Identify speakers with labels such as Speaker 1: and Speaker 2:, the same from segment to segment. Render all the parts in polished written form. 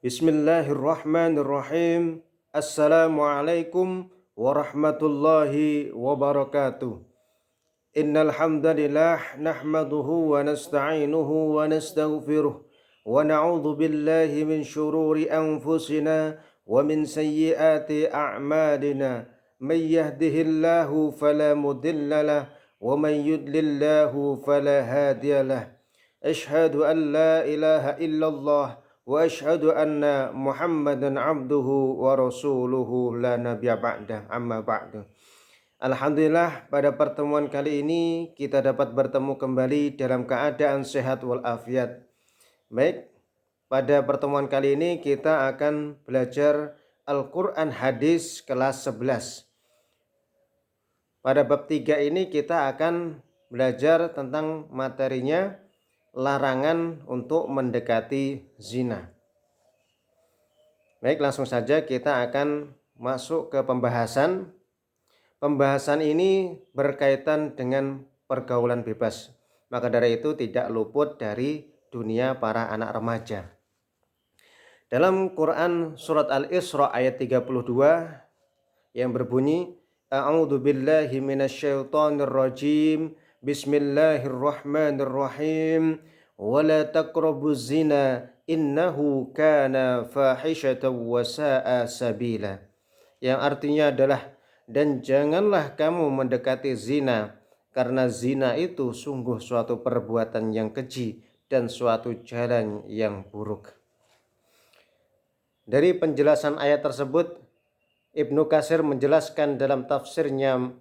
Speaker 1: Bismillahirrahmanirrahim. Assalamualaikum warahmatullahi wabarakatuh. Innal hamdalillah nahmaduhu wa nasta'inuhu wa nastaghfiruh wa na'udzu billahi min shururi anfusina wa min sayyiati a'malina. May yahdihillahu fala mudilla lahu wa may yudlillahu fala hadiyalah. Asyhadu an la ilaha illallah wa asyhadu anna Muhammadan abduhu wa rasuluhu la nabiyya ba'dah, amma ba'du. Alhamdulillah, pada pertemuan kali ini kita dapat bertemu kembali dalam keadaan sehat walafiat. Baik, pada pertemuan kali ini kita akan belajar Al-Quran Hadis kelas 11. Pada bab 3 ini kita akan belajar tentang materinya larangan untuk mendekati zina. Baik, langsung saja kita akan masuk ke pembahasan. Pembahasan ini berkaitan dengan pergaulan bebas. Maka dari itu tidak luput dari dunia para anak remaja. Dalam Quran surat Al-Isra ayat 32 yang berbunyi, A'udzu billahi minasyaitonir rajim. Bismillahirrahmanirrahim. Wala taqrabuz zina innahu kana fahishatan wa sa'a sabila. Yang artinya adalah, dan janganlah kamu mendekati zina, karena zina itu sungguh suatu perbuatan yang keji dan suatu jalan yang buruk. Dari penjelasan ayat tersebut, Ibnu Katsir menjelaskan dalam tafsirnya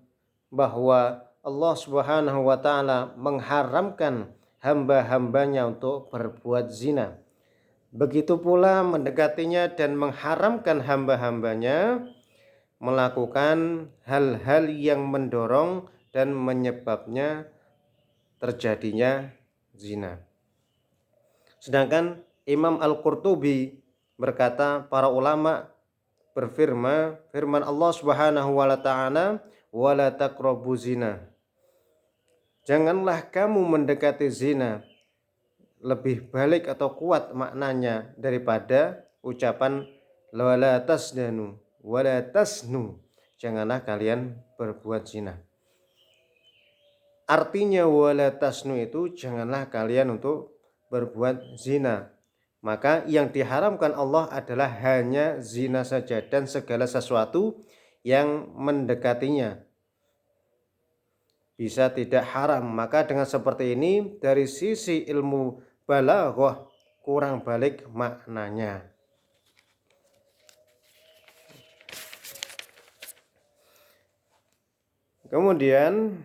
Speaker 1: bahwa Allah Subhanahu wa ta'ala mengharamkan hamba-hambanya untuk berbuat zina. Begitu pula mendekatinya dan mengharamkan hamba-hambanya melakukan hal-hal yang mendorong dan menyebabnya terjadinya zina. Sedangkan Imam Al-Qurtubi berkata, para ulama firman Allah Subhanahu wa ta'ala, wala taqrabu zina. Janganlah kamu mendekati zina. Lebih balik atau kuat maknanya daripada ucapan wala tasdanu, wala tasnu. Janganlah kalian berbuat zina. Artinya wala tasnu itu janganlah kalian untuk berbuat zina. Maka yang diharamkan Allah adalah hanya zina saja dan segala sesuatu yang mendekatinya bisa tidak haram. Maka dengan seperti ini dari sisi ilmu balaghah kurang balik maknanya. Kemudian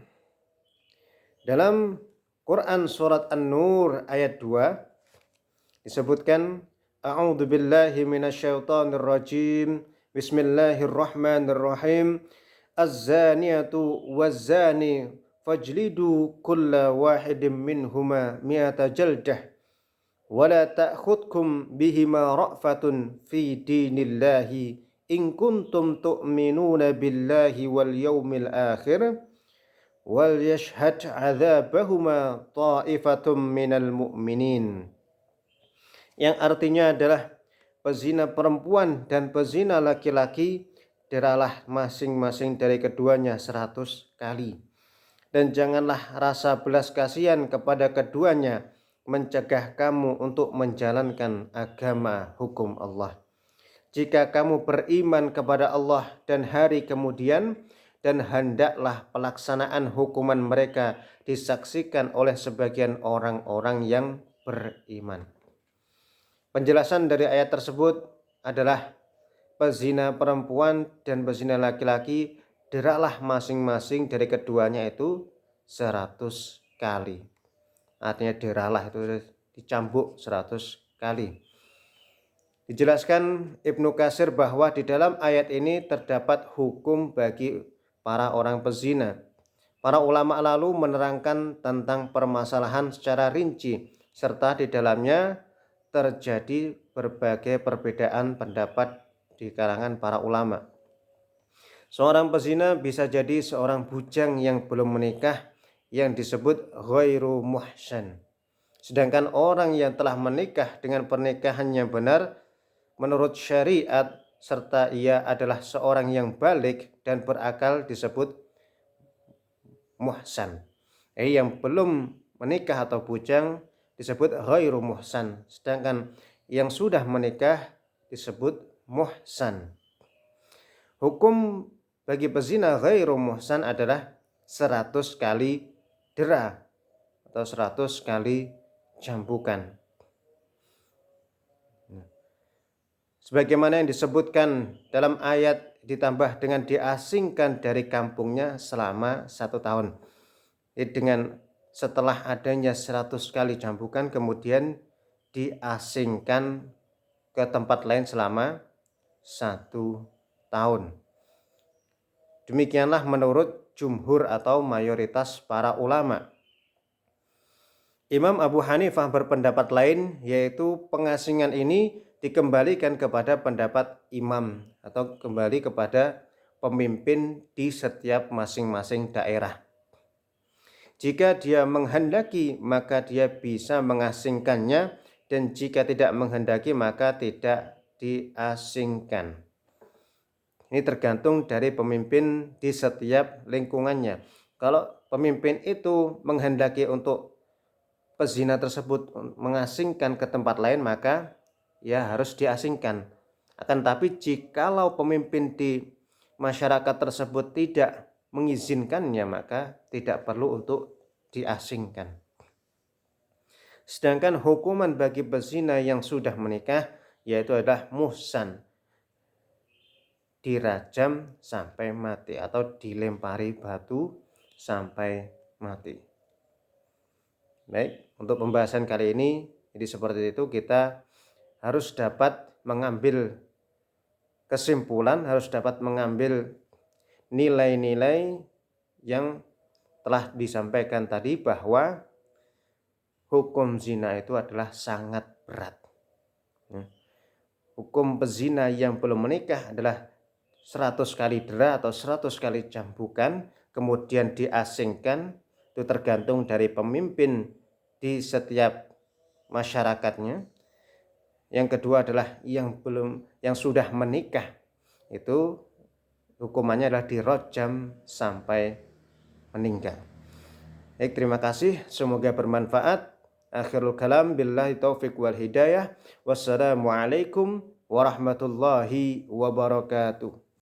Speaker 1: dalam Quran surat An-Nur ayat 2 disebutkan, A'udzu billahi minasyaitonir rajim. Bismillahirrahmanirrahim. Az-zaniyatu waz-zani fajlidu kulla wahidin minhuma mi'ata jaldah wa la ta'khudkum bihima ra'fatun fi dinillahi in kuntum tu'minuna billahi wal yawmil akhir wal yashhad 'adzabahuma ta'ifatum minal mu'minin. Yang artinya adalah, pezina perempuan dan pezina laki-laki deralah masing-masing dari keduanya 100 kali. Dan janganlah rasa belas kasihan kepada keduanya mencegah kamu untuk menjalankan agama hukum Allah. Jika kamu beriman kepada Allah dan hari kemudian, dan hendaklah pelaksanaan hukuman mereka disaksikan oleh sebagian orang-orang yang beriman. Penjelasan dari ayat tersebut adalah, pezina perempuan dan pezina laki-laki deraklah masing-masing dari keduanya itu 100 kali. Artinya deraklah itu dicambuk 100 kali. Dijelaskan Ibnu Katsir bahwa di dalam ayat ini terdapat hukum bagi para orang pezina. Para ulama lalu menerangkan tentang permasalahan secara rinci, serta di dalamnya terjadi berbagai perbedaan pendapat di kalangan para ulama. Seorang pezina bisa jadi seorang bujang yang belum menikah, yang disebut ghairu muhsan. Sedangkan orang yang telah menikah dengan pernikahan yang benar menurut syariat serta ia adalah seorang yang balik dan berakal disebut muhsan. Yang belum menikah atau bujang disebut ghairu muhsan, sedangkan yang sudah menikah disebut muhsan. Hukum bagi pezina ghairu muhsan adalah 100 kali dera atau 100 kali jambukan. Sebagaimana yang disebutkan dalam ayat, ditambah dengan diasingkan dari kampungnya selama 1 tahun. Dengan setelah adanya 100 kali jambukan kemudian diasingkan ke tempat lain selama 1 tahun. Demikianlah menurut jumhur atau mayoritas para ulama. Imam Abu Hanifah berpendapat lain, yaitu pengasingan ini dikembalikan kepada pendapat imam atau kembali kepada pemimpin di setiap masing-masing daerah. Jika dia menghendaki maka dia bisa mengasingkannya, dan jika tidak menghendaki maka tidak diasingkan. Ini tergantung dari pemimpin di setiap lingkungannya. Kalau pemimpin itu menghendaki untuk pezina tersebut mengasingkan ke tempat lain maka ya harus diasingkan. Akan tapi jikalau pemimpin di masyarakat tersebut tidak mengizinkannya maka tidak perlu untuk diasingkan. Sedangkan hukuman bagi pezina yang sudah menikah yaitu adalah muhsan, dirajam sampai mati atau dilempari batu sampai mati. Baik, untuk pembahasan kali ini jadi seperti itu, kita harus dapat mengambil kesimpulan, harus dapat mengambil nilai-nilai yang telah disampaikan tadi bahwa hukum zina itu adalah sangat berat. Hukum pezina yang belum menikah adalah 100 kali dera atau 100 kali cambukan, kemudian diasingkan. Itu tergantung dari pemimpin di setiap masyarakatnya. Yang kedua adalah yang sudah menikah, itu hukumannya adalah dirajam sampai meninggal. Baik, terima kasih, semoga bermanfaat. Akhirul kalam, billahi taufiq wal hidayah. Wassalamualaikum warahmatullahi wabarakatuh.